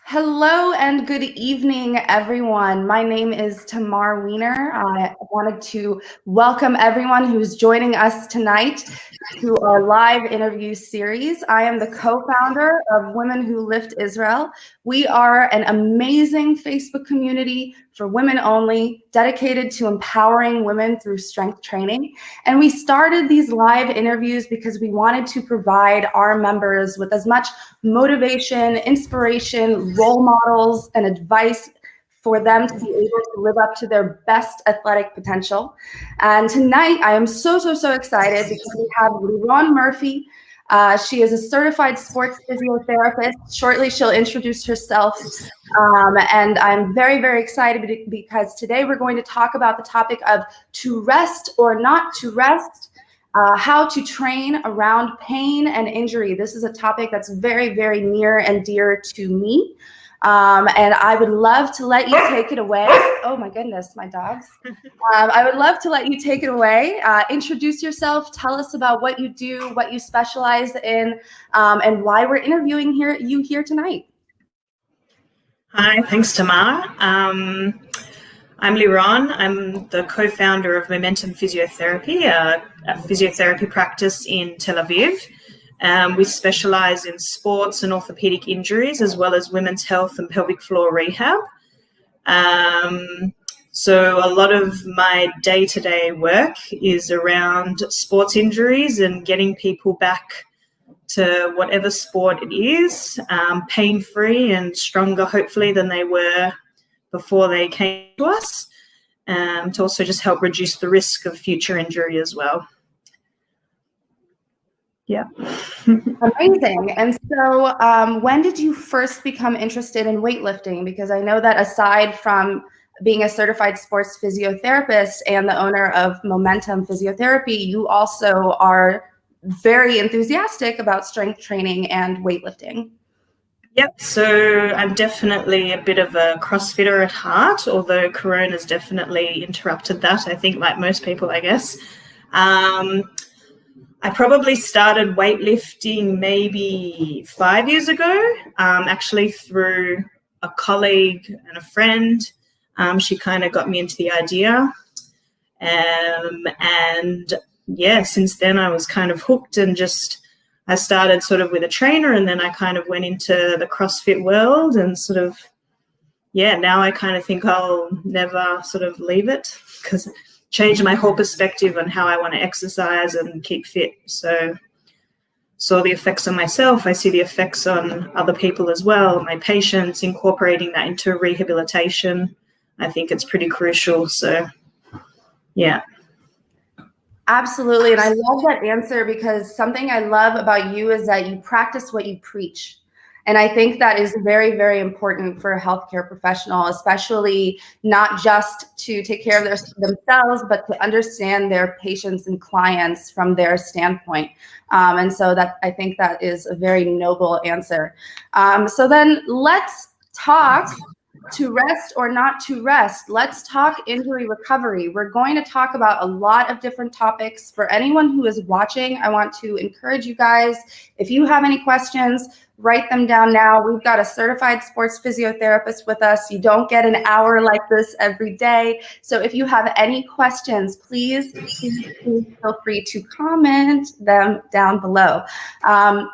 Hello and good evening, everyone. My name is Tamar Weiner. I wanted to welcome everyone who's joining us tonight to our live interview series. I am the co-founder of Women Who Lift Israel. We are an amazing Facebook community for women only, dedicated to empowering women through strength training. And we started these live interviews because we wanted to provide our members with as much motivation, inspiration, role models, and advice for them to be able to live up to their best athletic potential. And tonight, I am so excited because we have Liron Murphy. She is a certified sports physiotherapist. Shortly, she'll introduce herself. And I'm very excited because today we're going to talk about the topic of to rest or not to rest, how to train around pain and injury. This is a topic that's very near and dear to me. And I would love to let you take it away. Oh my goodness, my dogs. I would love to let you take it away. Introduce yourself, tell us about what you do, what you specialize in, and why we're interviewing you here tonight. Hi, thanks Tamar. I'm Liron. I'm the co-founder of Momentum Physiotherapy, a physiotherapy practice in Tel Aviv. We specialize in sports and orthopedic injuries, as well as women's health and pelvic floor rehab. So a lot of my day-to-day work is around sports injuries and getting people back to whatever sport it is, pain-free and stronger, hopefully, than they were before they came to us, to also just help reduce the risk of future injury as well. Yeah. Amazing. And so when did you first become interested in weightlifting? Because I know that aside from being a certified sports physiotherapist and the owner of Momentum Physiotherapy, you also are very enthusiastic about strength training and weightlifting. Yep, so I'm definitely a bit of a CrossFitter at heart, although Corona's definitely interrupted that, I think, like most people, I guess. I probably started weightlifting maybe 5 years ago, actually through a colleague and a friend. She kind of got me into the idea. And yeah, since then I was kind of hooked and I started sort of with a trainer, and then I kind of went into the CrossFit world and sort of, yeah, now I kind of think I'll never sort of leave it because changed my whole perspective on how I want to exercise and keep fit. So saw the effects on myself. I see the effects on other people as well, my patients, incorporating that into rehabilitation. I think it's pretty crucial. So, yeah. Absolutely. And I love that answer because something I love about you is that you practice what you preach. And I think that is very important for a healthcare professional, especially not just to take care of themselves, but to understand their patients and clients from their standpoint. And so I think that is a very noble answer. So then let's talk to rest or not to rest. Let's talk injury recovery. We're going to talk about a lot of different topics. For anyone who is watching, I want to encourage you guys, if you have any questions, write them down now. We've got a certified sports physiotherapist with us. You don't get an hour like this every day. So if you have any questions, please feel free to comment them down below.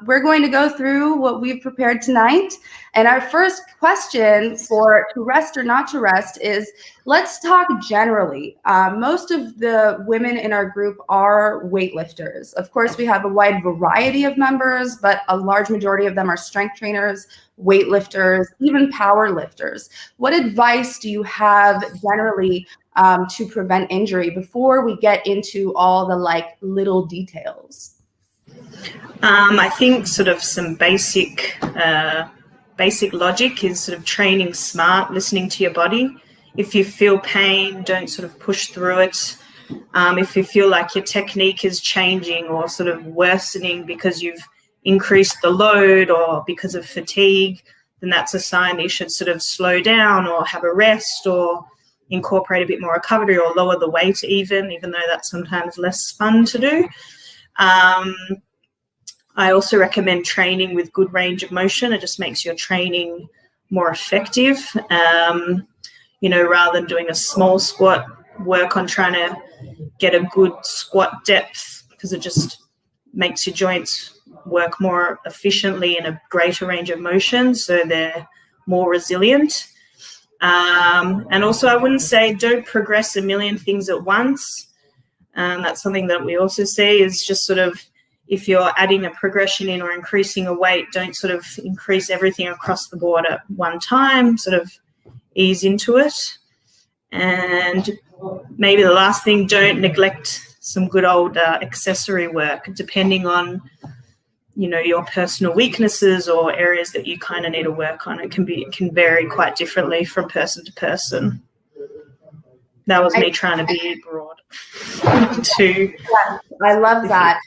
We're going to go through what we've prepared tonight. And our first question for to rest or not to rest is, let's talk generally. Most of the women in our group are weightlifters. Of course, we have a wide variety of members, but a large majority of them are strength trainers, weightlifters, even power lifters. What advice do you have generally to prevent injury before we get into all the little details? I think sort of some basic logic is sort of training smart, listening to your body. If you feel pain, don't sort of push through it. If you feel like your technique is changing or sort of worsening because you've increased the load or because of fatigue, then that's a sign that you should sort of slow down or have a rest or incorporate a bit more recovery or lower the weight even though that's sometimes less fun to do. I also recommend training with good range of motion. It just makes your training more effective. Rather than doing a small squat, work on trying to get a good squat depth, because it just makes your joints work more efficiently in a greater range of motion, so they're more resilient. And also, I wouldn't say don't progress a million things at once. That's something that we also see is just sort of, if you're adding a progression in or increasing a weight, don't sort of increase everything across the board at one time, sort of ease into it. And maybe the last thing, don't neglect some good old accessory work, depending on, your personal weaknesses or areas that you kind of need to work on. It can vary quite differently from person to person. That was me trying to be broad. Yeah, I love that.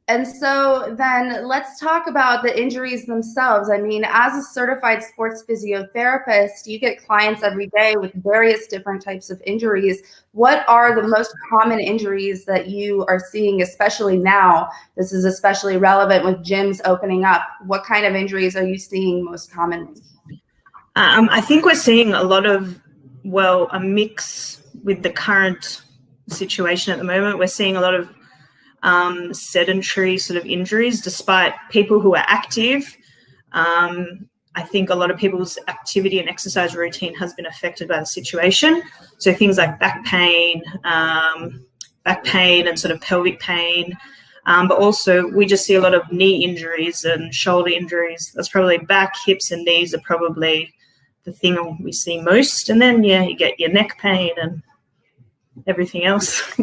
And so then let's talk about the injuries themselves. I mean, as a certified sports physiotherapist, you get clients every day with various different types of injuries. What are the most common injuries that you are seeing, especially now? This is especially relevant with gyms opening up. What kind of injuries are you seeing most commonly? I think we're seeing a lot of, a mix with the current situation at the moment. We're seeing a lot of sedentary sort of injuries, despite people who are active. I think a lot of people's activity and exercise routine has been affected by the situation. So things like back pain and sort of pelvic pain. But also we just see a lot of knee injuries and shoulder injuries. That's probably back, hips and knees are probably the thing we see most. And then, you get your neck pain and everything else.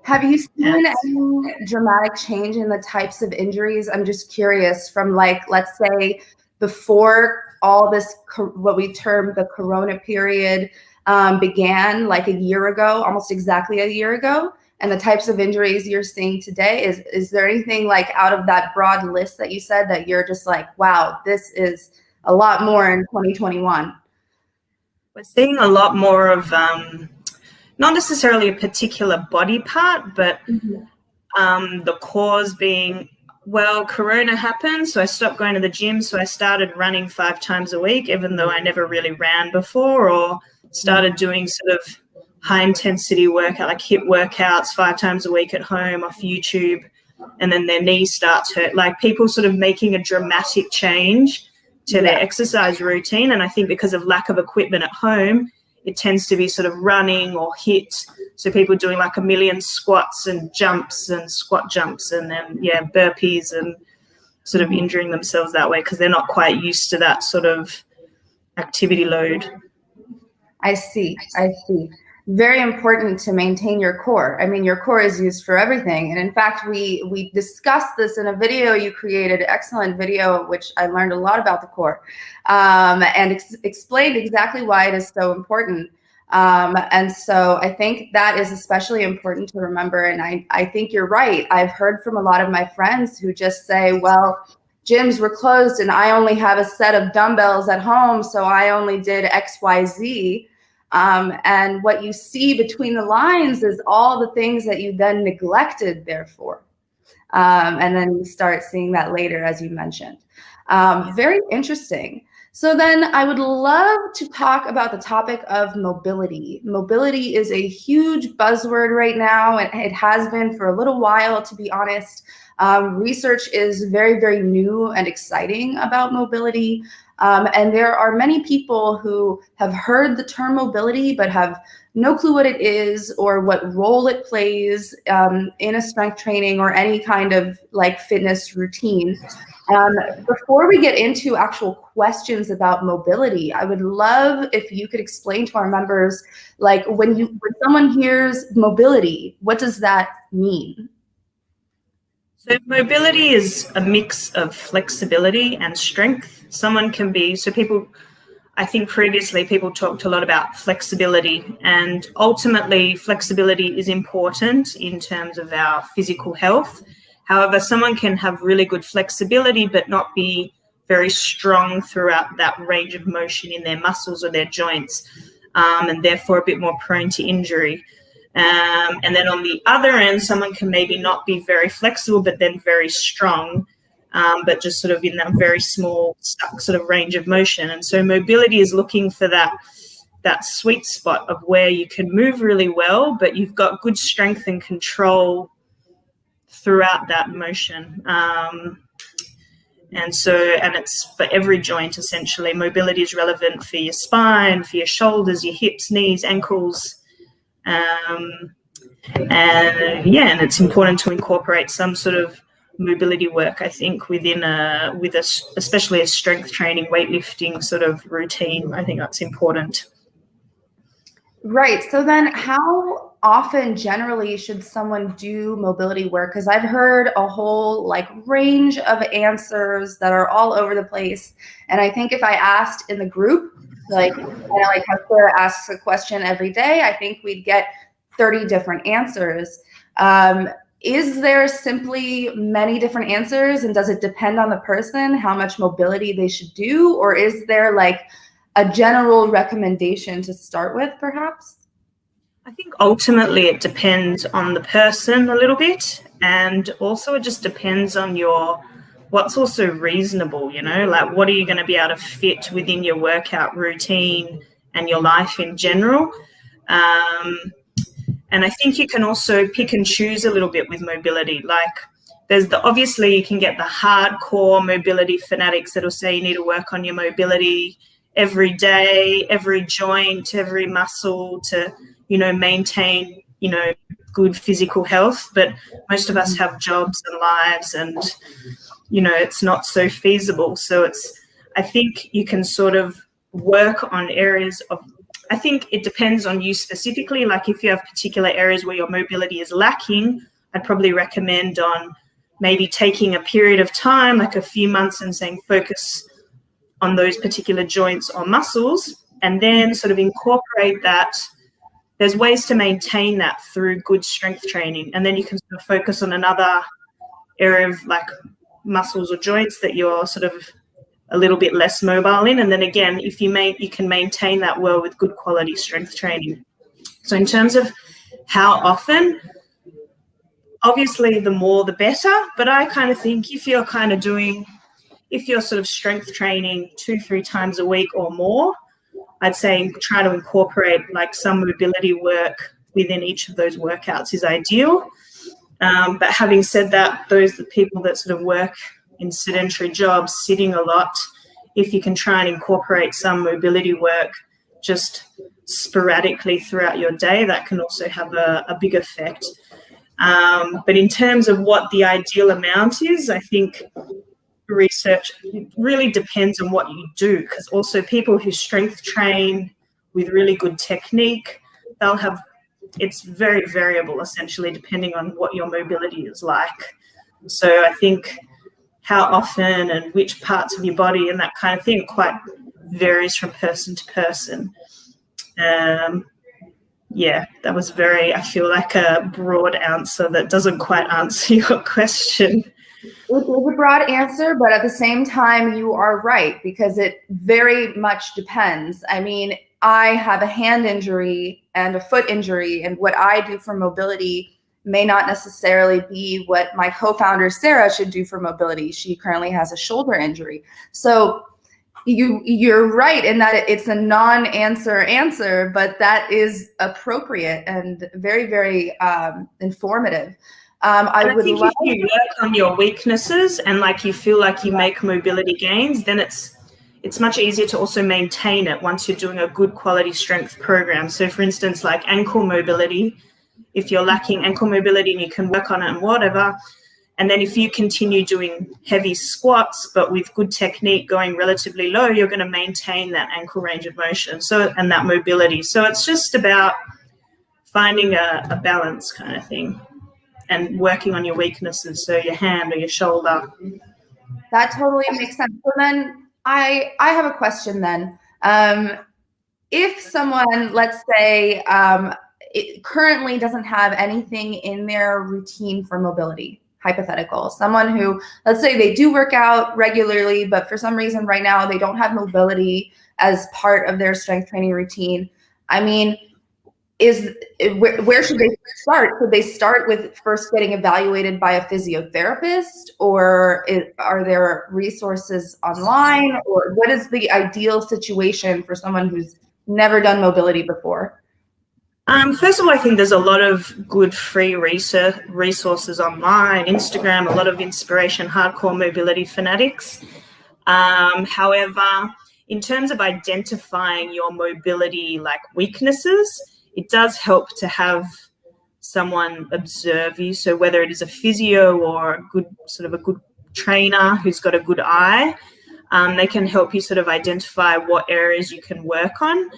Have you seen any dramatic change in the types of injuries? I'm just curious from, like, let's say before all this, what we term the Corona period began, like a year ago, almost exactly a year ago, and the types of injuries you're seeing today. Is there anything like out of that broad list that you said that you're just like, wow, this is a lot more in 2021? We're seeing a lot more of not necessarily a particular body part, but the cause being, Corona happened, so I stopped going to the gym, so I started running 5 times a week, even though I never really ran before, or started doing sort of high-intensity workout, like HIIT workouts 5 times a week at home off YouTube, and then their knee starts hurt. Like, people sort of making a dramatic change to their exercise routine, and I think because of lack of equipment at home, it tends to be sort of running or HIIT. So people doing like a million squats and jumps and squat jumps and then, burpees, and sort of injuring themselves that way because they're not quite used to that sort of activity load. I see. Very important to maintain your core. I mean, your core is used for everything. And in fact, we discussed this in a video you created, excellent video, which I learned a lot about the core, and explained exactly why it is so important. And so I think that is especially important to remember. And I think you're right. I've heard from a lot of my friends who just say, well, gyms were closed and I only have a set of dumbbells at home, so I only did XYZ. And what you see between the lines is all the things that you then neglected therefore. And then you start seeing that later, as you mentioned. Very interesting. So then I would love to talk about the topic of mobility. Mobility is a huge buzzword right now, and it has been for a little while, to be honest. Research is very, very new and exciting about mobility. And there are many people who have heard the term mobility, but have no clue what it is or what role it plays in a strength training or any kind of like fitness routine. Before we get into actual questions about mobility, I would love if you could explain to our members, like when someone hears mobility, what does that mean? So mobility is a mix of flexibility and strength. Someone can be, I think previously people talked a lot about flexibility, and ultimately flexibility is important in terms of our physical health. However, someone can have really good flexibility but not be very strong throughout that range of motion in their muscles or their joints, and therefore a bit more prone to injury. And then on the other end, someone can maybe not be very flexible but then very strong, but just sort of in that very small sort of range of motion. And so mobility is looking for that sweet spot of where you can move really well, but you've got good strength and control throughout that motion. And it's for every joint, essentially. Mobility is relevant for your spine, for your shoulders, your hips, knees, ankles. And it's important to incorporate some sort of mobility work, I think, especially a strength training, weightlifting sort of routine. I think that's important. Right. So then how often generally should someone do mobility work? Because I've heard a whole range of answers that are all over the place. And I think if I asked in the group, how Sarah asks a question every day, I think we'd get 30 different answers. Is there simply many different answers, and does it depend on the person how much mobility they should do? Or is there a general recommendation to start with, perhaps? I think ultimately it depends on the person a little bit, and also it just depends on what's also reasonable, what are you going to be able to fit within your workout routine and your life in general. And I think you can also pick and choose a little bit with mobility. Obviously you can get the hardcore mobility fanatics that'll say you need to work on your mobility every day, every joint, every muscle to, maintain, good physical health. But most of us have jobs and lives, and, it's not so feasible. So I think you can sort of work on areas I think it depends on you specifically. If you have particular areas where your mobility is lacking, I'd probably recommend on maybe taking a period of time, a few months, and saying focus on those particular joints or muscles, and then sort of incorporate that. There's ways to maintain that through good strength training, and then you can sort of focus on another area of muscles or joints that you're sort of a little bit less mobile in, and then again, if you can maintain that well with good quality strength training. So in terms of how often, obviously the more the better, but I kind of think if you're sort of strength training 2-3 times a week or more, I'd say try to incorporate some mobility work within each of those workouts is ideal. But having said that, the people that sort of work in sedentary jobs, sitting a lot, if you can try and incorporate some mobility work just sporadically throughout your day, that can also have a big effect. But in terms of what the ideal amount is, I think research really depends on what you do, because also people who strength train with really good technique, it's very variable essentially depending on what your mobility is like. So I think how often and which parts of your body and that kind of thing quite varies from person to person. That was I feel like a broad answer that doesn't quite answer your question. It is a broad answer, but at the same time, you are right, because it very much depends. I mean, I have a hand injury and a foot injury, and what I do for mobility may not necessarily be what my co-founder Sarah should do for mobility. She currently has a shoulder injury. So you're right in that it's a non-answer, but that is appropriate and very, very informative. I think if you work on your weaknesses and you feel like you make mobility gains, then it's much easier to also maintain it once you're doing a good quality strength program. So for instance, ankle mobility, if you're lacking ankle mobility and you can work on it and whatever, and then if you continue doing heavy squats but with good technique going relatively low, you're going to maintain that ankle range of motion and that mobility. So it's just about finding a balance kind of thing and working on your weaknesses, so your hand or your shoulder. That totally makes sense. So then I have a question then. If someone, let's say, it currently doesn't have anything in their routine for mobility, hypothetical, someone who, let's say they do work out regularly, but for some reason right now they don't have mobility as part of their strength training routine. I mean, where should they start? Should they start with first getting evaluated by a physiotherapist, or are there resources online, or what is the ideal situation for someone who's never done mobility before? First of all, I think there's a lot of good free resources online, Instagram, a lot of inspiration, hardcore mobility fanatics. However, in terms of identifying your mobility weaknesses, it does help to have someone observe you. So whether it is a physio or a good trainer who's got a good eye, they can help you sort of identify what areas you can work on.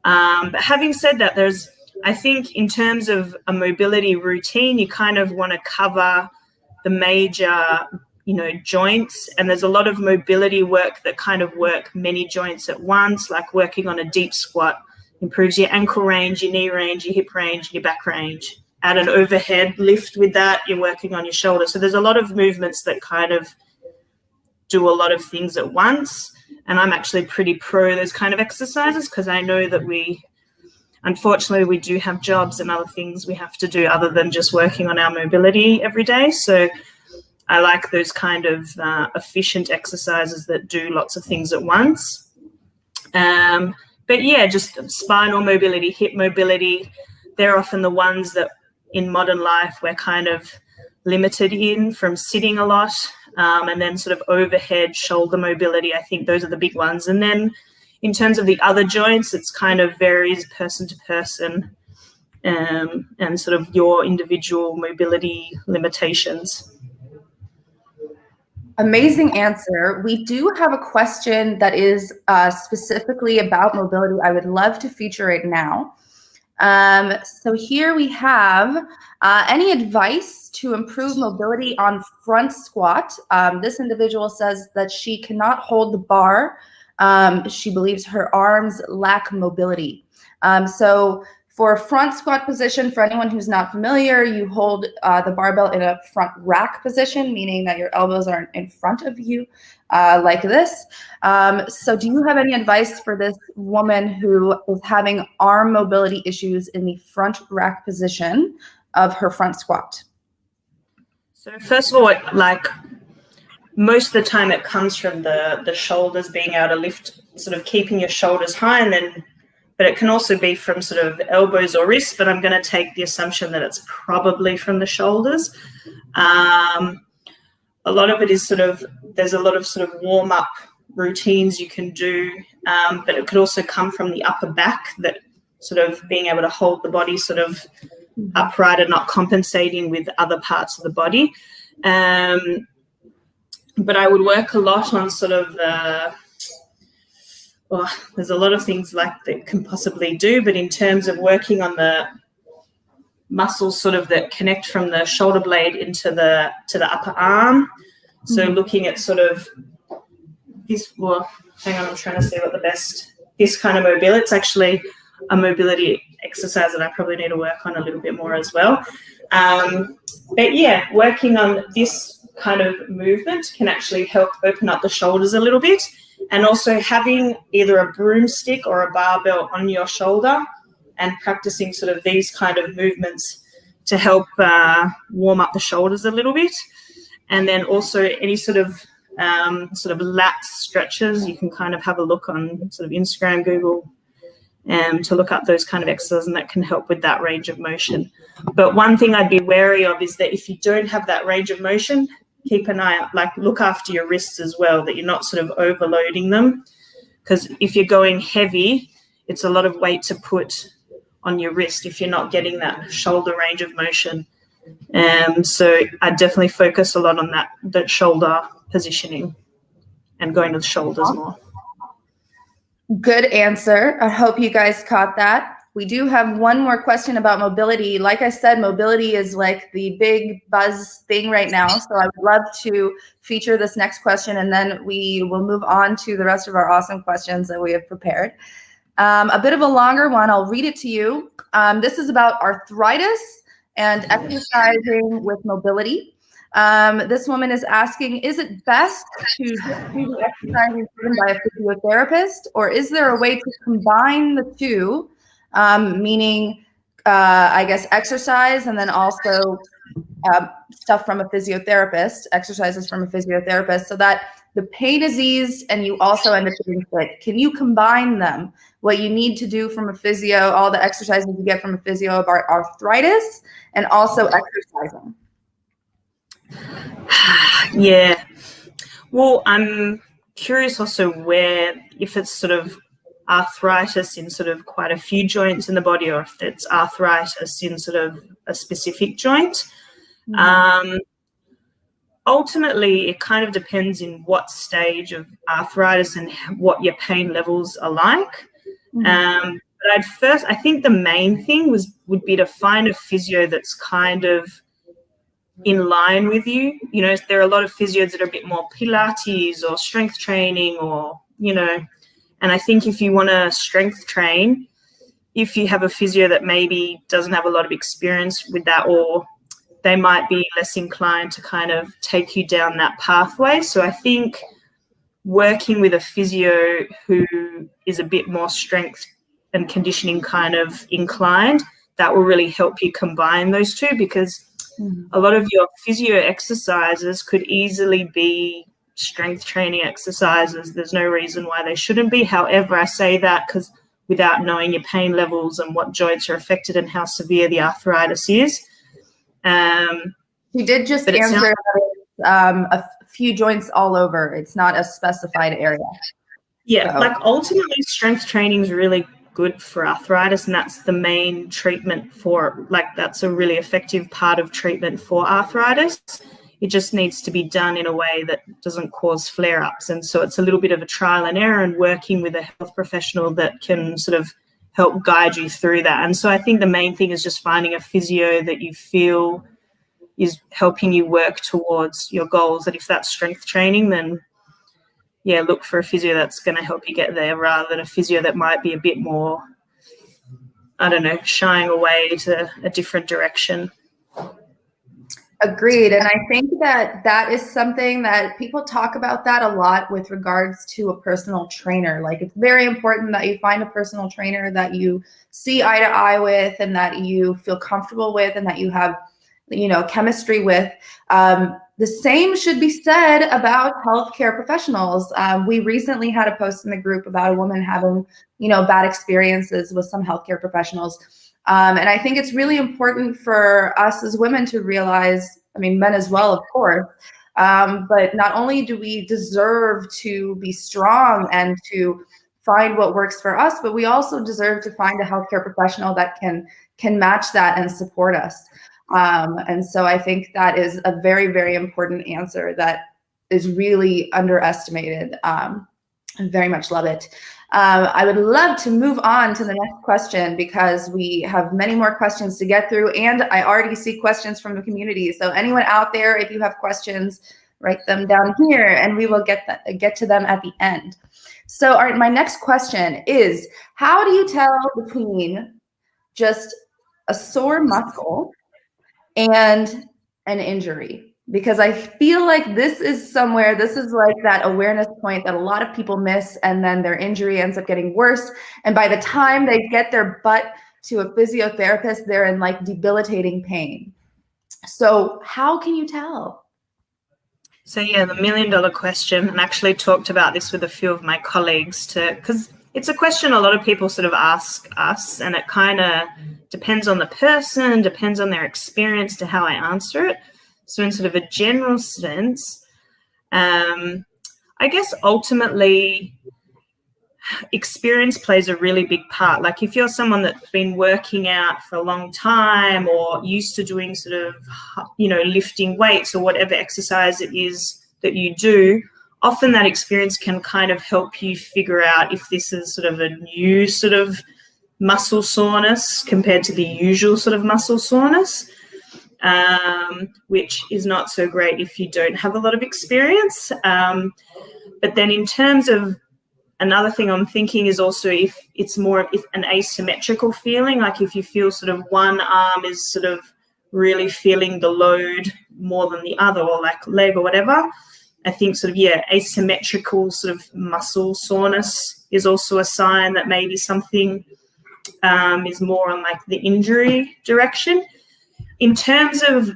But having said that, I think in terms of a mobility routine, you kind of want to cover the major, joints. And there's a lot of mobility work that kind of work many joints at once, like working on a deep squat improves your ankle range, your knee range, your hip range, your back range. Add an overhead lift with that, you're working on your shoulder. So there's a lot of movements that kind of do a lot of things at once. And I'm actually pretty pro those kind of exercises because I know that unfortunately, we do have jobs and other things we have to do other than just working on our mobility every day. So I like those kind of efficient exercises that do lots of things at once. But yeah, just spinal mobility, hip mobility, they're often the ones that in modern life we're kind of limited in from sitting a lot. And then sort of overhead shoulder mobility, I think those are the big ones. And then in terms of the other joints, it's kind of varies person to person and sort of your individual mobility limitations. Amazing answer. We do have a question that is specifically about mobility. I would love to feature it now. So here we have any advice to improve mobility on front squat. This individual says that she cannot hold the bar. She believes her arms lack mobility. So for a front squat position, for anyone who's not familiar, you hold the barbell in a front rack position, meaning that your elbows are in front of you like this. So do you have any advice for this woman who is having arm mobility issues in the front rack position of her front squat? So first of all, most of the time it comes from the shoulders being able to lift, sort of keeping your shoulders high, but it can also be from sort of elbows or wrists, but I'm going to take the assumption that it's probably from the shoulders. A lot of it is there's a lot of sort of warm-up routines you can do, but it could also come from the upper back, that sort of being able to hold the body sort of upright and not compensating with other parts of the body. But I would work a lot on sort of there's a lot of things that can possibly do, but in terms of working on the muscles sort of that connect from the shoulder blade into the upper arm. So looking at sort of this, hang on, I'm trying to see this kind of mobility. It's actually a mobility exercise that I probably need to work on a little bit more as well. But yeah, working on this kind of movement can actually help open up the shoulders a little bit. And also having either a broomstick or a barbell on your shoulder and practicing sort of these kind of movements to help warm up the shoulders a little bit. And then also any sort of lat stretches, you can kind of have a look on sort of Instagram, Google, to look up those kind of exercises, and that can help with that range of motion. But one thing I'd be wary of is that if you don't have that range of motion, keep an eye out, look after your wrists as well, that you're not sort of overloading them. Because if you're going heavy, it's a lot of weight to put on your wrist if you're not getting that shoulder range of motion. So I definitely focus a lot on that shoulder positioning and going to the shoulders more. Good answer. I hope you guys caught that. We do have one more question about mobility. Like I said, mobility is like the big buzz thing right now. So I would love to feature this next question, and then we will move on to the rest of our awesome questions that we have prepared. A bit of a longer one. I'll read it to you. This is about arthritis and exercising with mobility. This woman is asking, is it best to do the exercises given by a physiotherapist, or is there a way to combine the two, meaning I guess, exercise, and then also stuff from a physiotherapist, exercises from a physiotherapist, so that the pain is eased and you also end up getting fit. Can you combine them? What you need to do from a physio, all the exercises you get from a physio about arthritis, and also exercising. Yeah. Well, I'm curious also if it's sort of arthritis in sort of quite a few joints in the body, or if it's arthritis in sort of a specific joint. Ultimately, it kind of depends in what stage of arthritis and what your pain levels are like. But I think the main thing would be to find a physio that's kind of in line with you. You know, there are a lot of physios that are a bit more Pilates or strength training, or, you know, and I think if you want to strength train, if you have a physio that maybe doesn't have a lot of experience with that, or they might be less inclined to kind of take you down that pathway. So I think working with a physio who is a bit more strength and conditioning kind of inclined, that will really help you combine those two, because a lot of your physio exercises could easily be strength training exercises. There's no reason why they shouldn't be. However, I say that because without knowing your pain levels and what joints are affected and how severe the arthritis is. You did just answer a few joints all over. It's not a specified area. Yeah, so. Like ultimately strength training is really good for arthritis, and that's the main treatment for, like, that's a really effective part of treatment for arthritis. It just needs to be done in a way that doesn't cause flare-ups. And so it's a little bit of a trial and error, and working with a health professional that can sort of help guide you through that. And so I think the main thing is just finding a physio that you feel is helping you work towards your goals. That if that's strength training, then yeah, look for a physio that's going to help you get there, rather than a physio that might be a bit more, I don't know, shying away to a different direction. Agreed. And I think that is something that people talk about that a lot with regards to a personal trainer. Like, it's very important that you find a personal trainer that you see eye to eye with, and that you feel comfortable with, and that you have, you know, chemistry with. The same should be said about healthcare professionals. We recently had a post in the group about a woman having, you know, bad experiences with some healthcare professionals. And I think it's really important for us as women to realize, I mean, men as well, of course, but not only do we deserve to be strong and to find what works for us, but we also deserve to find a healthcare professional that can match that and support us. And so I think that is a very, very important answer that is really underestimated. I very much love it. I would love to move on to the next question, because we have many more questions to get through, and I already see questions from the community. So anyone out there, if you have questions, write them down here, and we will get to them at the end. So my next question is, how do you tell between just a sore muscle and an injury? Because I feel like this is like that awareness point that a lot of people miss, and then their injury ends up getting worse. And by the time they get their butt to a physiotherapist, they're in like debilitating pain. So how can you tell? So yeah, the $1 million question, and I actually talked about this with a few of my colleagues because it's a question a lot of people sort of ask us, and it kind of depends on the person, depends on their experience to how I answer it. So in sort of a general sense, I guess ultimately experience plays a really big part. Like, if you're someone that's been working out for a long time, or used to doing sort of, you know, lifting weights or whatever exercise it is that you do, often that experience can kind of help you figure out if this is sort of a new sort of muscle soreness compared to the usual sort of muscle soreness. Which is not so great if you don't have a lot of experience. But then in terms of another thing I'm thinking is also if it's more if an asymmetrical feeling, like if you feel sort of one arm is sort of really feeling the load more than the other, or like leg or whatever, I think sort of, yeah, asymmetrical sort of muscle soreness is also a sign that maybe something is more on like the injury direction. In terms of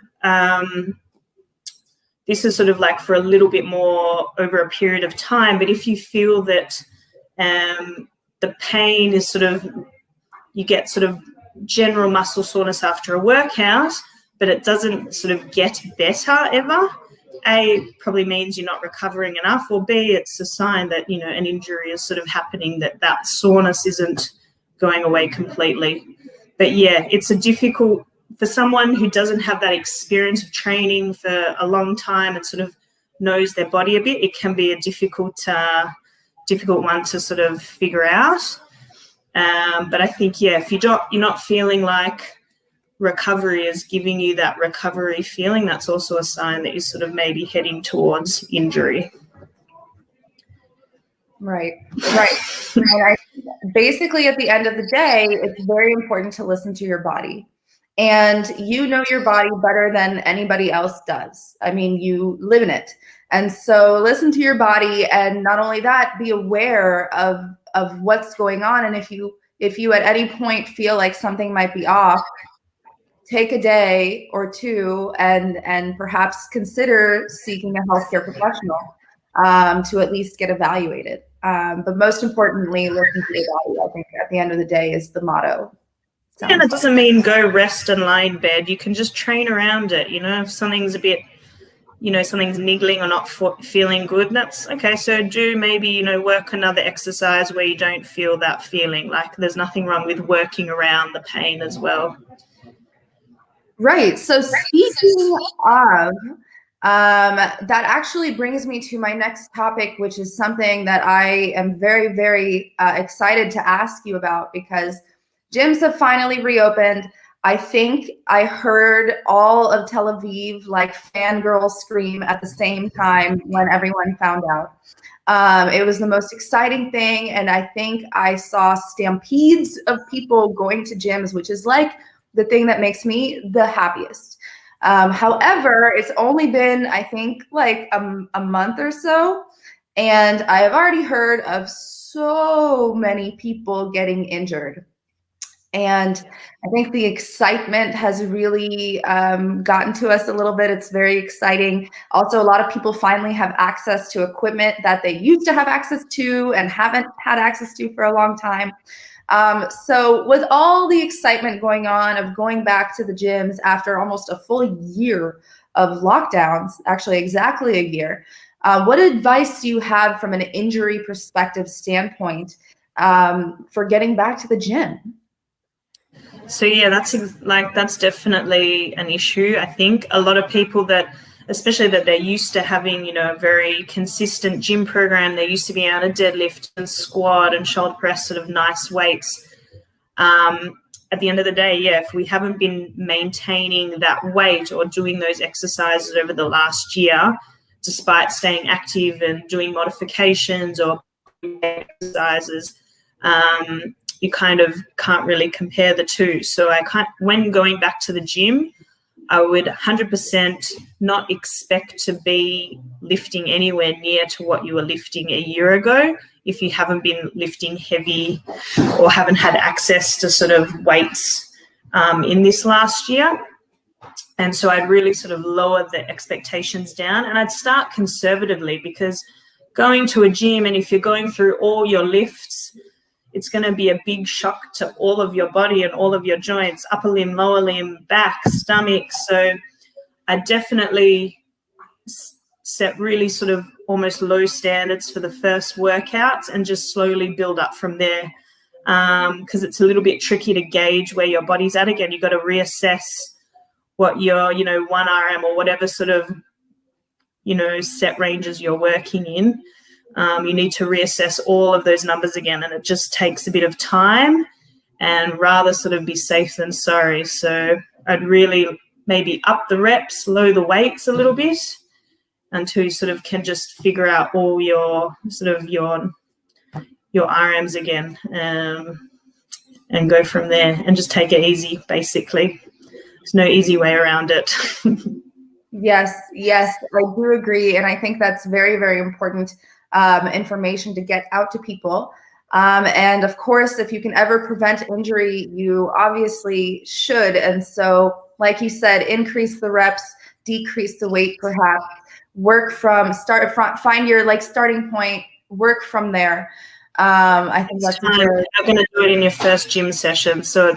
this is sort of like for a little bit more over a period of time, but if you feel that the pain is sort of, you get sort of general muscle soreness after a workout, but it doesn't sort of get better ever, A, probably means you're not recovering enough, or B, it's a sign that, you know, an injury is sort of happening, that soreness isn't going away completely. But yeah, it's a difficult, for someone who doesn't have that experience of training for a long time and sort of knows their body a bit, it can be a difficult one to sort of figure out. But I think, yeah, if you're not feeling like recovery is giving you that recovery feeling, that's also a sign that you're sort of maybe heading towards injury. Right. And basically, at the end of the day, it's very important to listen to your body. And you know your body better than anybody else does. I mean, you live in it. And so listen to your body, and not only that, be aware of what's going on. And if you at any point feel like something might be off, take a day or two and perhaps consider seeking a healthcare professional to at least get evaluated. But most importantly, listen to your body, I think, at the end of the day, is the motto. And it doesn't mean go rest and lie in bed. You can just train around it. You know, if something's a bit, you know, something's niggling or not feeling good, that's okay. So do maybe, you know, work another exercise where you don't feel that feeling. Like, there's nothing wrong with working around the pain as well. Right. So speaking of, that actually brings me to my next topic, which is something that I am very, very excited to ask you about, because gyms have finally reopened. I think I heard all of Tel Aviv like fangirl scream at the same time when everyone found out. It was the most exciting thing, and I think I saw stampedes of people going to gyms, which is like the thing that makes me the happiest. However, it's only been, I think, like a month or so, and I have already heard of so many people getting injured. And I think the excitement has really gotten to us a little bit. It's very exciting. Also, a lot of people finally have access to equipment that they used to have access to and haven't had access to for a long time. So with all the excitement going on of going back to the gyms after almost a full year of lockdowns, actually exactly a year, what advice do you have from an injury perspective standpoint for getting back to the gym? So yeah, that's definitely an issue. I think a lot of people that, especially that they're used to having, you know, a very consistent gym program, they're used to being able to deadlift and squat and shoulder press sort of nice weights. At the end of the day, yeah, if we haven't been maintaining that weight or doing those exercises over the last year, despite staying active and doing modifications or exercises, you kind of can't really compare the two. So when going back to the gym, I would 100% not expect to be lifting anywhere near to what you were lifting a year ago if you haven't been lifting heavy or haven't had access to sort of weights in this last year. And so I'd really sort of lower the expectations down, and I'd start conservatively, because going to a gym, and if you're going through all your lifts, it's going to be a big shock to all of your body and all of your joints, upper limb, lower limb, back, stomach. So I definitely set really sort of almost low standards for the first workouts and just slowly build up from there, because it's a little bit tricky to gauge where your body's at. Again, you've got to reassess what your, you know, 1 RM or whatever sort of, you know, set ranges you're working in. You need to reassess all of those numbers again, and it just takes a bit of time, and rather sort of be safe than sorry. So I'd really maybe up the reps, low the weights a little bit until you sort of can just figure out all your sort of your RMs again, and go from there, and just take it easy, basically. There's no easy way around it. Yes, I do agree. And I think that's very, very important information to get out to people. And of course, if you can ever prevent injury, you obviously should. And so, like you said, increase the reps, decrease the weight perhaps, work from, find your like starting point, work from there. I think that's You're not going to do it in your first gym session. So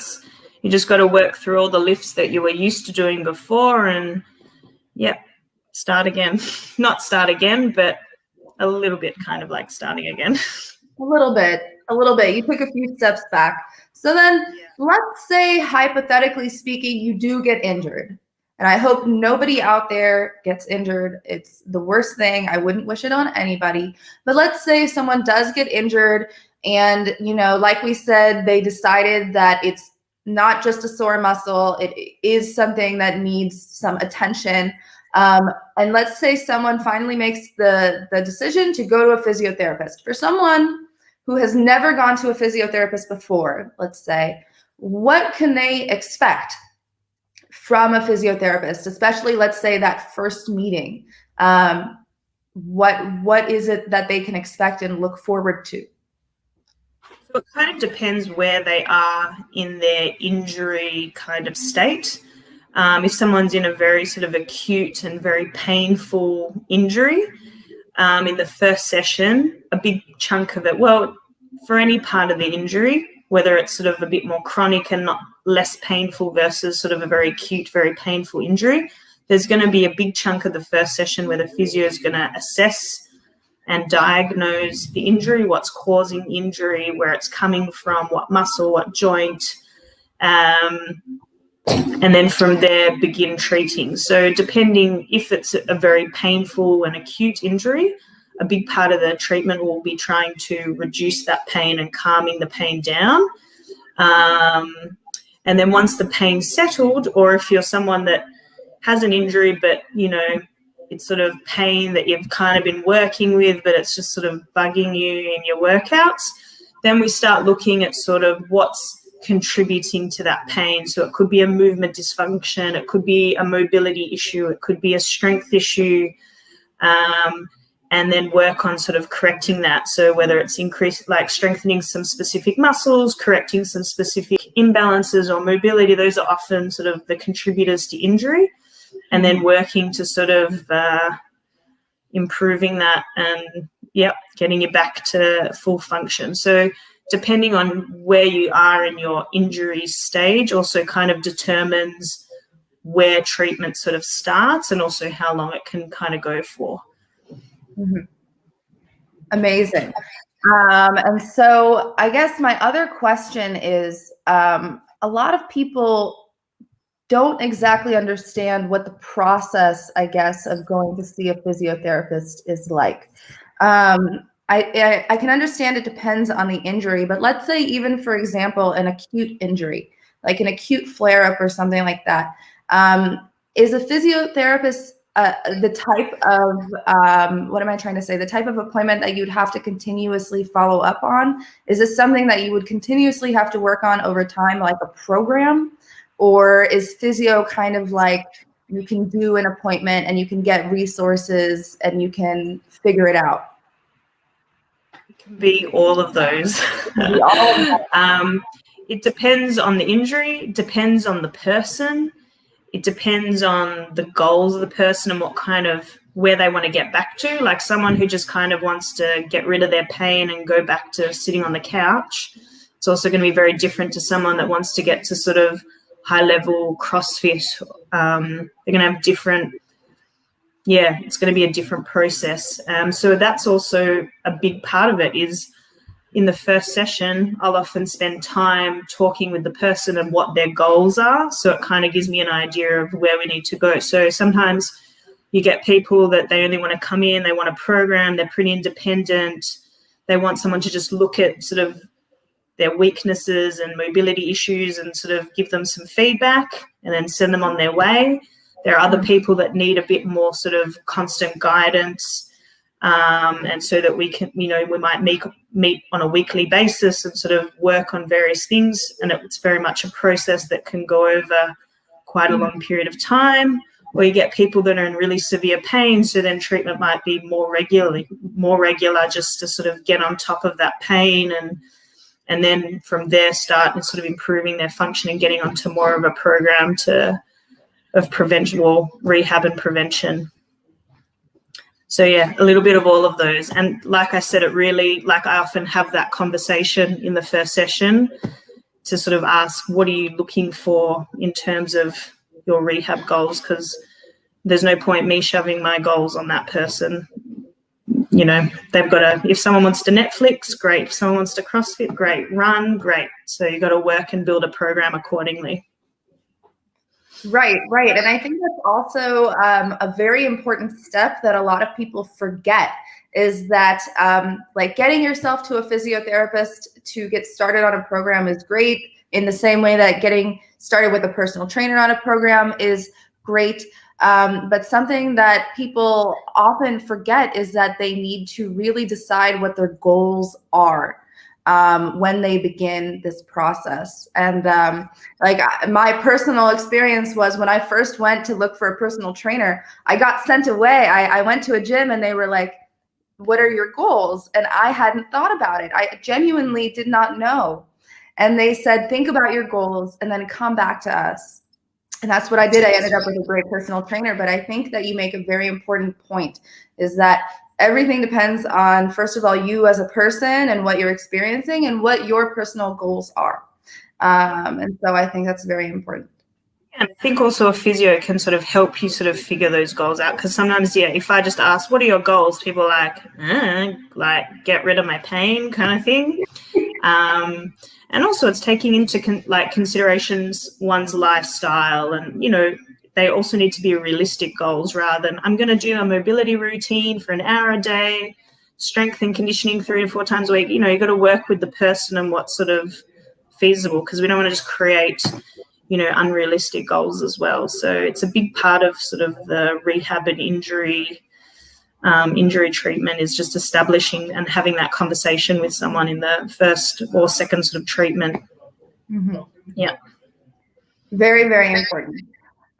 you just got to work through all the lifts that you were used to doing before and start again. Not start again, but a little bit kind of like starting again. A little bit. You took a few steps back. So then let's say, hypothetically speaking, you do get injured. And I hope nobody out there gets injured. It's the worst thing. I wouldn't wish it on anybody. But let's say someone does get injured and, like we said, they decided that it's not just a sore muscle. It is something that needs some attention. And let's say someone finally makes the decision to go to a physiotherapist. For someone who has never gone to a physiotherapist before, let's say, what can they expect from a physiotherapist, especially, let's say, that first meeting? What is it that they can expect and look forward to? So it kind of depends where they are in their injury kind of state. If someone's in a very sort of acute and very painful injury, in the first session, a big chunk of it, well, for any part of the injury, whether it's sort of a bit more chronic and not less painful versus sort of a very acute, very painful injury, there's going to be a big chunk of the first session where the physio is going to assess and diagnose the injury, what's causing injury, where it's coming from, what muscle, what joint, and then from there begin treating. So depending if it's a very painful and acute injury, a big part of the treatment will be trying to reduce that pain and calming the pain down. And then once the pain's settled, or if you're someone that has an injury but, it's sort of pain that you've kind of been working with, but it's just sort of bugging you in your workouts, then we start looking at sort of what's contributing to that pain. So it could be a movement dysfunction, it could be a mobility issue, it could be a strength issue, and then work on sort of correcting that. So whether it's strengthening some specific muscles, correcting some specific imbalances or mobility, those are often sort of the contributors to injury, and then working to sort of improving that and getting you back to full function. So depending on where you are in your injury stage also kind of determines where treatment sort of starts and also how long it can kind of go for. Mm-hmm. Amazing. And so I guess my other question is, a lot of people don't exactly understand what the process, I guess, of going to see a physiotherapist is like. I can understand it depends on the injury, but let's say even, for example, an acute injury, like an acute flare-up or something like that. Is a physiotherapist the type of, what am I trying to say? The type of appointment that you'd have to continuously follow up on? Is this something that you would continuously have to work on over time, like a program? Or is physio kind of like you can do an appointment and you can get resources and you can figure it out? It can be all of those. It depends on the injury, it depends on the person. It depends on the goals of the person and what kind of, where they want to get back to. Like someone who just kind of wants to get rid of their pain and go back to sitting on the couch. It's also going to be very different to someone that wants to get to sort of high level CrossFit. They're going to have different, it's going to be a different process. So that's also a big part of it is, in the first session, I'll often spend time talking with the person and what their goals are. So it kind of gives me an idea of where we need to go. So sometimes you get people that they only want to come in, they want a program, they're pretty independent. They want someone to just look at sort of their weaknesses and mobility issues and sort of give them some feedback and then send them on their way. There are other people that need a bit more sort of constant guidance. And so that we can, we might meet on a weekly basis and sort of work on various things. And it's very much a process that can go over quite a long period of time. or you get people that are in really severe pain, so then treatment might be more regular just to sort of get on top of that pain, and then from there start and sort of improving their function and getting onto more of a program of prevention or rehab and prevention. So yeah, a little bit of all of those. And like I said, it really, like I often have that conversation in the first session to sort of ask, what are you looking for in terms of your rehab goals? Because there's no point me shoving my goals on that person. You know, they've got to, if someone wants to Netflix, great. If someone wants to CrossFit, great. Run, great. So you've got to work and build a program accordingly. Right. And I think that's also a very important step that a lot of people forget, is that like getting yourself to a physiotherapist to get started on a program is great, in the same way that getting started with a personal trainer on a program is great. But something that people often forget is that they need to really decide what their goals are when they begin this process. And like my personal experience was, when I first went to look for a personal trainer, I got sent away. I went to a gym and they were like, what are your goals? And I hadn't thought about it. I genuinely did not know. And they said, think about your goals and then come back to us. And that's what I did. I ended up with a great personal trainer. But I think that you make a very important point, is that everything depends on, first of all, you as a person and what you're experiencing and what your personal goals are. And so I think that's very important. And I think also a physio can sort of help you sort of figure those goals out, because sometimes, yeah, if I just ask, what are your goals? People are like get rid of my pain kind of thing. And also it's taking into considerations one's lifestyle, and, you know, they also need to be realistic goals, rather than I'm going to do a mobility routine for an hour a day, strength and conditioning 3 to 4 times a week. You know, you've got to work with the person and what's sort of feasible, because we don't want to just create, you know, unrealistic goals as well. So it's a big part of sort of the rehab and injury treatment, is just establishing and having that conversation with someone in the first or second sort of treatment. Mm-hmm. Yeah. Very, very important.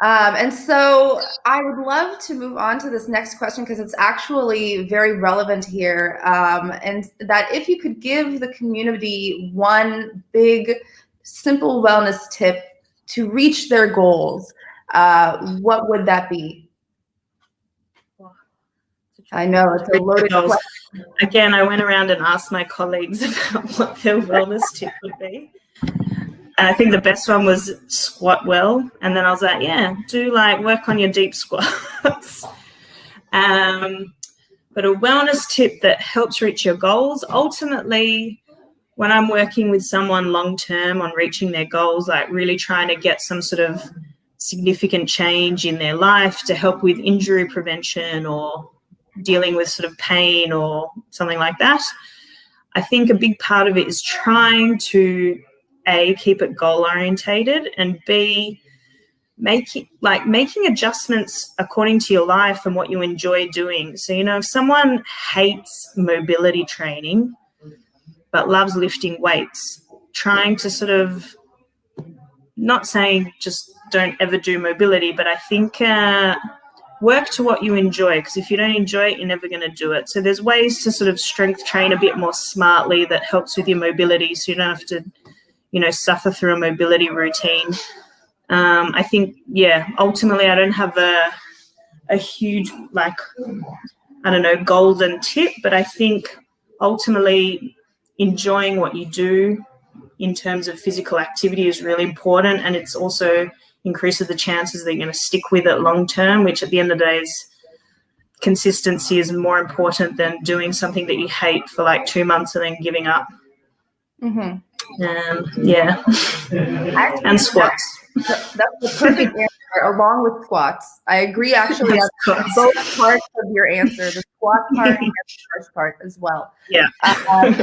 And so I would love to move on to this next question, because it's actually very relevant here. And that if you could give the community one big, simple wellness tip to reach their goals, what would that be? I know it's a loaded question. Again, I went around and asked my colleagues about what their wellness tip would be. And I think the best one was squat well. And then I was like, yeah, work on your deep squats. But a wellness tip that helps reach your goals, ultimately, when I'm working with someone long-term on reaching their goals, like really trying to get some sort of significant change in their life to help with injury prevention or dealing with sort of pain or something like that, I think a big part of it is trying to A, keep it goal orientated, and B, making adjustments according to your life and what you enjoy doing. So, you know, if someone hates mobility training but loves lifting weights, trying to sort of, not saying just don't ever do mobility, but I think work to what you enjoy, because if you don't enjoy it, you're never going to do it. So there's ways to sort of strength train a bit more smartly that helps with your mobility, so you don't have to, you know, suffer through a mobility routine. I think, yeah, ultimately I don't have a huge, golden tip, but I think ultimately enjoying what you do in terms of physical activity is really important, and it's also increases the chances that you're going to stick with it long term, which at the end of the day is consistency is more important than doing something that you hate for like 2 months and then giving up. Mm-hmm. Yeah. And squats. That's the perfect answer, along with squats. I agree, actually, on both parts of your answer, the squat part and the first part as well. Yeah. Not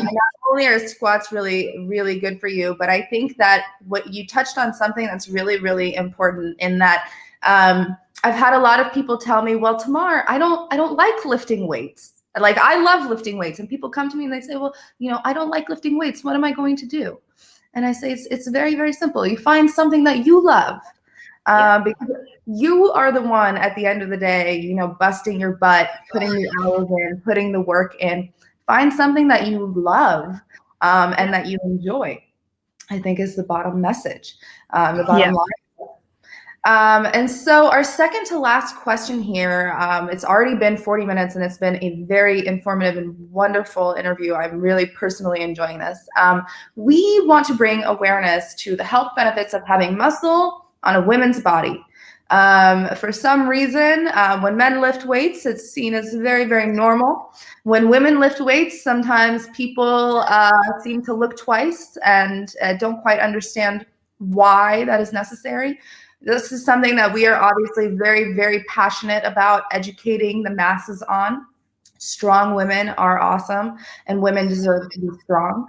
only are squats really, really good for you, but I think that what you touched on something that's really, really important, in that I've had a lot of people tell me, well, Tamar, I don't like lifting weights. Like, I love lifting weights, and people come to me and they say, well, you know, I don't like lifting weights. What am I going to do? And I say, it's very, very simple. You find something that you love. because you are the one at the end of the day, you know, busting your butt, putting the hours in, putting the work in. Find something that you love and that you enjoy, I think, is the bottom message, the bottom line. And so our second to last question here, it's already been 40 minutes and it's been a very informative and wonderful interview. I'm really personally enjoying this. We want to bring awareness to the health benefits of having muscle on a woman's body. For some reason, when men lift weights, it's seen as very, very normal. When women lift weights, sometimes people seem to look twice and don't quite understand why that is necessary. This is something that we are obviously very, very passionate about educating the masses on. Strong women are awesome, and women deserve to be strong.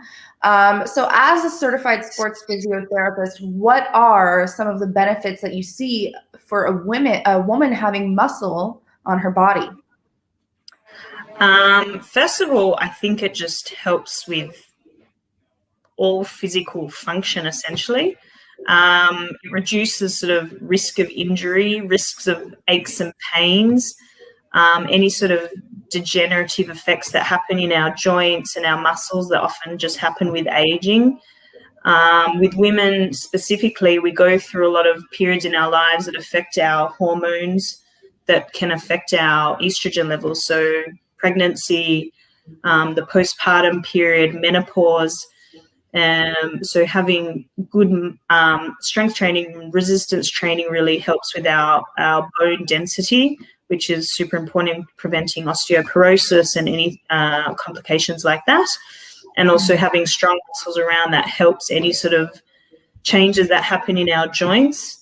So as a certified sports physiotherapist, what are some of the benefits that you see for a woman having muscle on her body? First of all, I think it just helps with all physical function, essentially. It reduces sort of risk of injury, risks of aches and pains, any sort of degenerative effects that happen in our joints and our muscles that often just happen with aging. With women specifically, we go through a lot of periods in our lives that affect our hormones, that can affect our estrogen levels. So pregnancy, the postpartum period, menopause. So having good strength training, resistance training really helps with our bone density, which is super important in preventing osteoporosis and any complications like that. And also having strong muscles around that helps any sort of changes that happen in our joints.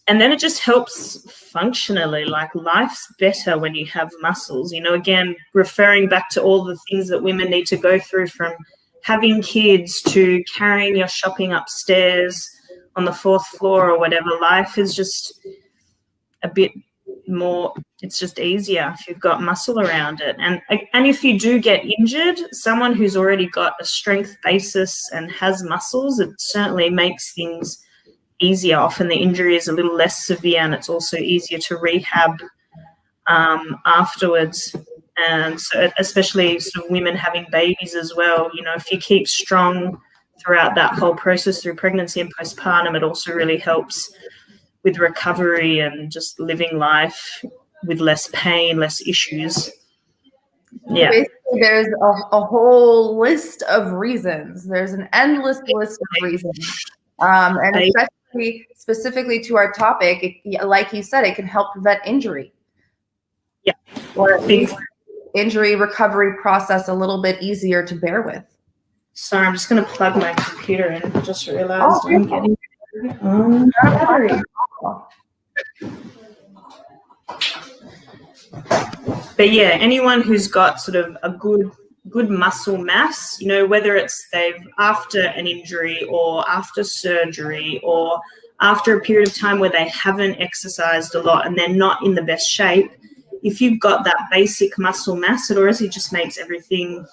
And then it just helps functionally, like life's better when you have muscles. You know, again, referring back to all the things that women need to go through, from having kids to carrying your shopping upstairs on the 4th floor or whatever. Life is just a bit more, it's just easier if you've got muscle around it. And if you do get injured, someone who's already got a strength basis and has muscles, it certainly makes things easier. Often the injury is a little less severe, and it's also easier to rehab afterwards. And so especially sort of women having babies as well, you know, if you keep strong throughout that whole process through pregnancy and postpartum, it also really helps with recovery and just living life with less pain, less issues. Yeah. Basically, there's a whole list of reasons. There's an endless list of reasons. And especially specifically to our topic, like you said, it can help prevent injury. Yeah. Or at least injury recovery process a little bit easier to bear with. Sorry, I'm just going to plug my computer in. I just realized I'm getting battery. But yeah, anyone who's got sort of a good muscle mass, you know, whether it's they've after an injury or after surgery or after a period of time where they haven't exercised a lot and they're not in the best shape, if you've got that basic muscle mass, it already just makes everything,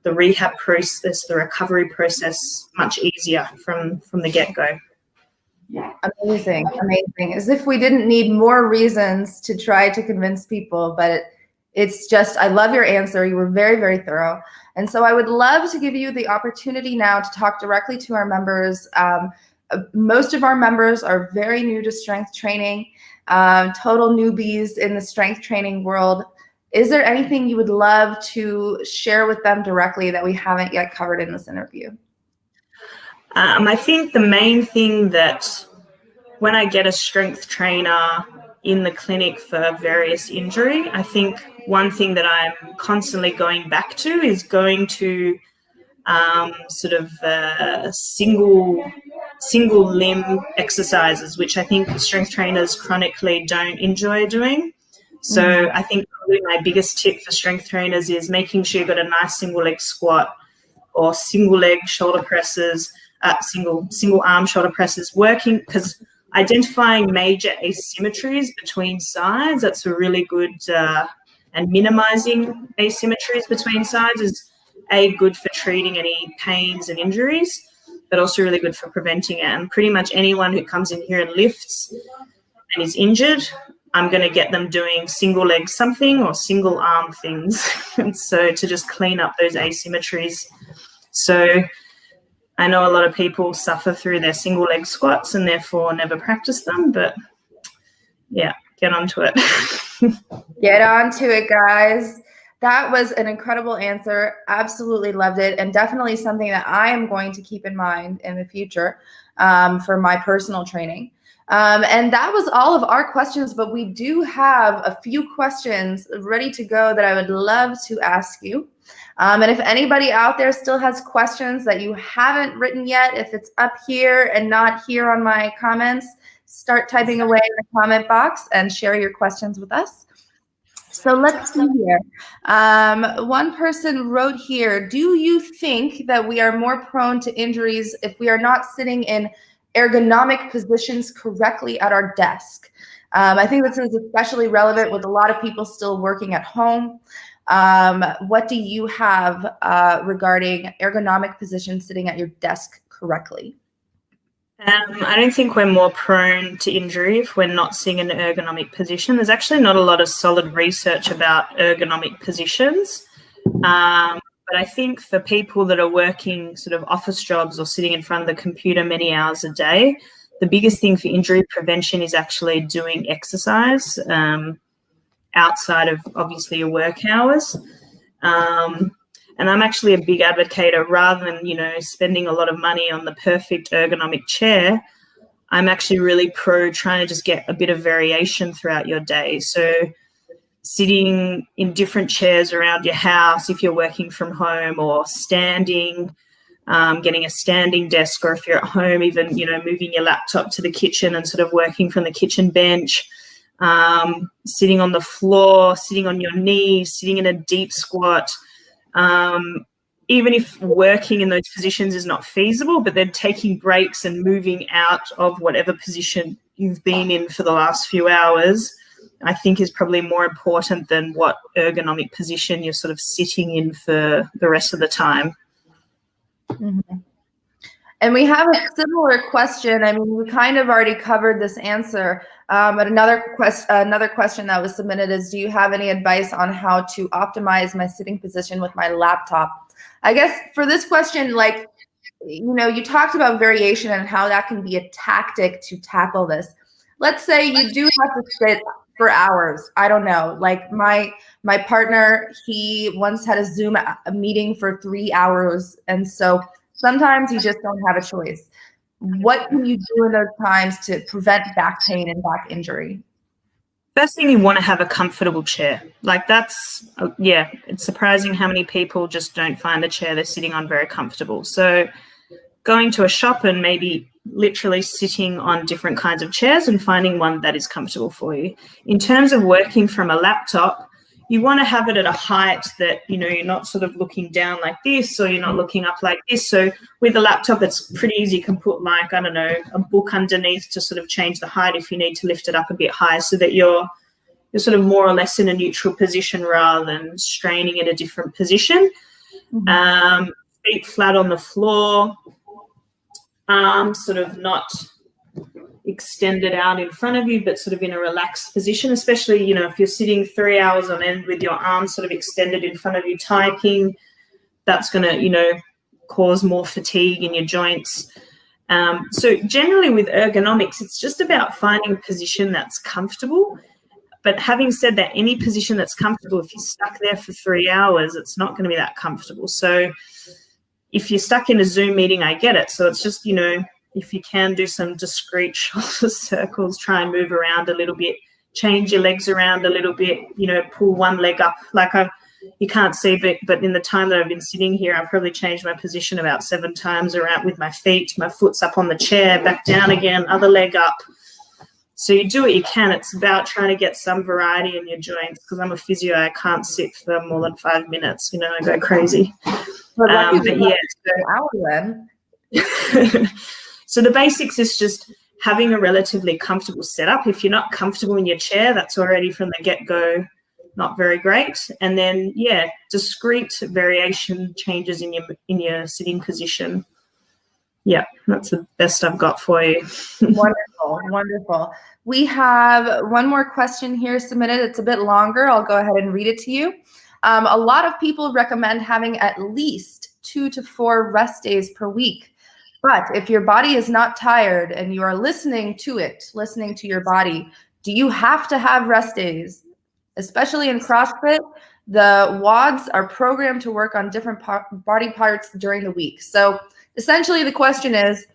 the rehab process, the recovery process, much easier from the get-go. Amazing, amazing. As if we didn't need more reasons to try to convince people, but it's just, I love your answer. You were very, very thorough. And so I would love to give you the opportunity now to talk directly to our members. Most of our members are very new to strength training, total newbies in the strength training world. Is there anything you would love to share with them directly that we haven't yet covered in this interview? I think the main thing that when I get a strength trainer in the clinic for various injury, I think one thing that I'm constantly going back to is going to sort of single limb exercises, which I think strength trainers chronically don't enjoy doing. So I think probably my biggest tip for strength trainers is making sure you've got a nice single leg squat or single leg shoulder presses, single arm shoulder presses, working, because identifying major asymmetries between sides, that's a really good, and minimizing asymmetries between sides is good for treating any pains and injuries, but also really good for preventing it. And pretty much anyone who comes in here and lifts and is injured, I'm going to get them doing single leg something or single arm things. And so to just clean up those asymmetries. So I know a lot of people suffer through their single leg squats and therefore never practice them, but yeah, get onto it. Get onto it, guys. That was an incredible answer. Absolutely loved it, and definitely something that I am going to keep in mind in the future for my personal training. And that was all of our questions, but we do have a few questions ready to go that I would love to ask you. And if anybody out there still has questions that you haven't written yet, if it's up here and not here on my comments, start typing away in the comment box and share your questions with us. So let's see here. One person wrote here, do you think that we are more prone to injuries if we are not sitting in ergonomic positions correctly at our desk? I think this is especially relevant with a lot of people still working at home. What do you have regarding ergonomic positions sitting at your desk correctly? I don't think we're more prone to injury if we're not sitting in an ergonomic position. There's actually not a lot of solid research about ergonomic positions. But I think for people that are working sort of office jobs or sitting in front of the computer many hours a day, the biggest thing for injury prevention is actually doing exercise outside of obviously your work hours. And I'm actually a big advocate of, rather than, you know, spending a lot of money on the perfect ergonomic chair, I'm actually really pro trying to just get a bit of variation throughout your day. So sitting in different chairs around your house if you're working from home, or standing, getting a standing desk, or if you're at home, even, you know, moving your laptop to the kitchen and sort of working from the kitchen bench, sitting on the floor, sitting on your knees, sitting in a deep squat. Even if working in those positions is not feasible, but then taking breaks and moving out of whatever position you've been in for the last few hours, I think is probably more important than what ergonomic position you're sort of sitting in for the rest of the time. Mm-hmm. And we have a similar question. I mean, we kind of already covered this answer, but another question that was submitted is, do you have any advice on how to optimize my sitting position with my laptop? I guess for this question, like, you know, you talked about variation and how that can be a tactic to tackle this. Let's say you do have to sit for hours. I don't know, like my partner, he once had a Zoom meeting for 3 hours, and so sometimes you just don't have a choice. What can you do in those times to prevent back pain and back injury? First thing, you want to have a comfortable chair. Like that's, yeah, it's surprising how many people just don't find the chair they're sitting on very comfortable. So going to a shop and maybe literally sitting on different kinds of chairs and finding one that is comfortable for you. In terms of working from a laptop, you want to have it at a height that, you know, you're not sort of looking down like this, or you're not looking up like this. So with a laptop, it's pretty easy. You can put, like, I don't know, a book underneath to sort of change the height if you need to lift it up a bit higher, so that you're sort of more or less in a neutral position rather than straining in a different position. Mm-hmm. Feet flat on the floor, arms sort of not extended out in front of you, but sort of in a relaxed position, especially, you know, if you're sitting 3 hours on end with your arms sort of extended in front of you typing, that's going to, you know, cause more fatigue in your joints. So generally with ergonomics, it's just about finding a position that's comfortable. But having said that, any position that's comfortable, if you're stuck there for 3 hours, it's not going to be that comfortable. So if you're stuck in a Zoom meeting, I get it. So it's just, you know, if you can do some discrete shoulder circles, try and move around a little bit, change your legs around a little bit, you know, pull one leg up. Like you can't see, but in the time that I've been sitting here, I've probably changed my position about 7 times around with my feet. My foot's up on the chair, back down again, other leg up. So you do what you can. It's about trying to get some variety in your joints, because I'm a physio. I can't sit for more than 5 minutes. You know, I go crazy. But yeah, then. So the basics is just having a relatively comfortable setup. If you're not comfortable in your chair, that's already from the get-go not very great. And then, yeah, discrete variation changes in your sitting position. yeah, that's the best I've got for you. Wonderful, wonderful. We have one more question here submitted. It's a bit longer. I'll go ahead and read it to you. A lot of people recommend having at least 2 to 4 rest days per week. But if your body is not tired and you are listening to it, listening to your body, do you have to have rest days? Especially in CrossFit, the WODs are programmed to work on different body parts during the week. So essentially the question is,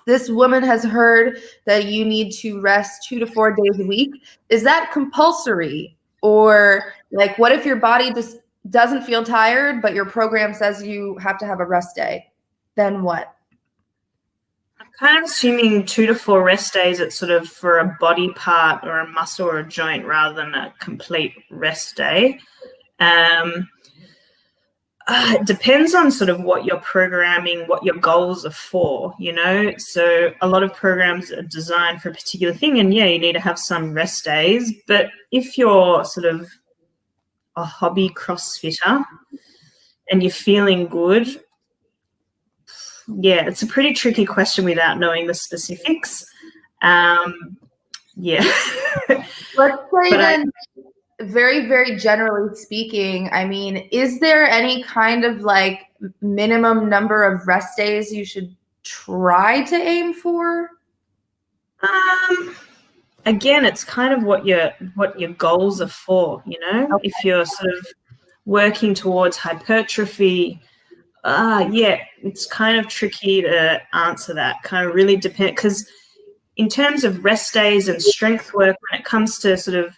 this woman has heard that you need to rest 2 to 4 days a week. Is that compulsory? Or like, what if your body just doesn't feel tired, but your program says you have to have a rest day? Then what? I'm kind of assuming 2 to 4 rest days, it's sort of for a body part or a muscle or a joint rather than a complete rest day. It depends on sort of what you're programming, what your goals are for, you know. So a lot of programs are designed for a particular thing, and yeah, you need to have some rest days. But if you're sort of a hobby CrossFitter and you're feeling good, yeah, it's a pretty tricky question without knowing the specifics. Yeah. Let's say then, very, very generally speaking, I mean, is there any kind of like minimum number of rest days you should try to aim for? Again, it's kind of what your goals are for, you know. Okay. If you're sort of working towards hypertrophy, yeah, it's kind of tricky to answer that. Kind of really depend, because in terms of rest days and strength work, when it comes to sort of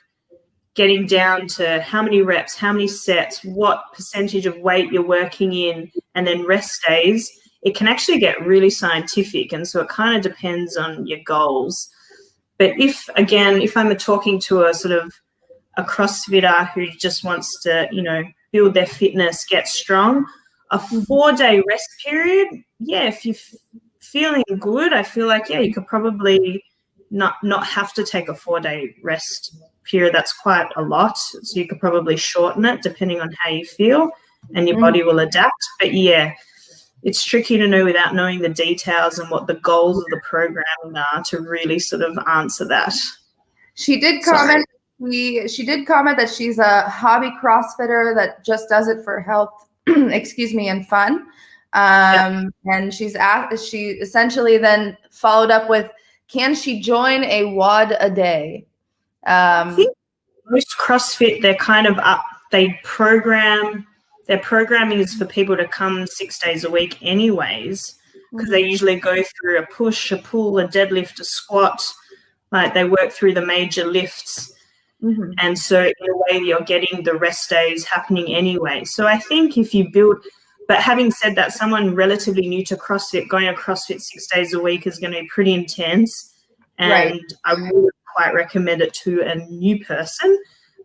getting down to how many reps, how many sets, what percentage of weight you're working in, and then rest days, it can actually get really scientific. And so it kind of depends on your goals. But if I'm talking to a sort of a CrossFitter who just wants to, you know, build their fitness, get strong, a 4-day rest period, yeah, if you're feeling good, I feel like, yeah, you could probably not have to take a 4-day rest period. That's quite a lot. So you could probably shorten it depending on how you feel, and your body will adapt. But yeah, it's tricky to know without knowing the details and what the goals of the programming are to really sort of answer that. She did comment. She did comment that she's a hobby CrossFitter that just does it for health, excuse me, and fun. And she essentially then followed up with, can she join a WOD a day? I think most CrossFit, they're kind of up. Their programming is for people to come 6 days a week anyways, because they usually go through a push, a pull, a deadlift, a squat. Like they work through the major lifts. And so in a way you're getting the rest days happening anyway. So I think if you build, but having said that, someone relatively new to CrossFit, going to CrossFit 6 days a week is going to be pretty intense. And I wouldn't quite recommend it to a new person.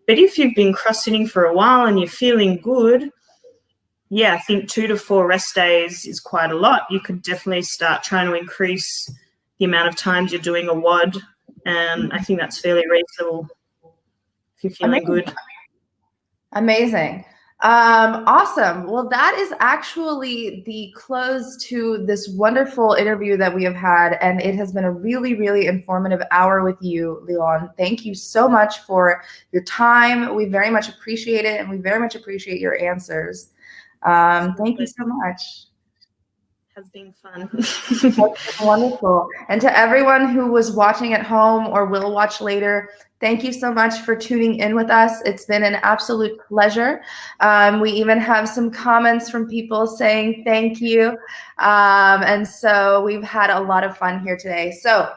But if you've been CrossFitting for a while and you're feeling good, yeah, I think 2 to 4 rest days is quite a lot. You could definitely start trying to increase the amount of times you're doing a WOD. And I think that's fairly reasonable if you're feeling good. Amazing. Awesome. Well, that is actually the close to this wonderful interview that we have had, and it has been a really, really informative hour with you, Liron. Thank you so much for your time. We very much appreciate it, and we very much appreciate your answers. Thank you so much. Has been fun. Wonderful. And to everyone who was watching at home or will watch later, thank you so much for tuning in with us. It's been an absolute pleasure. We even have some comments from people saying thank you. And so we've had a lot of fun here today. So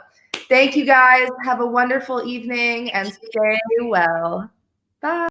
thank you guys. Have a wonderful evening and stay well. Bye.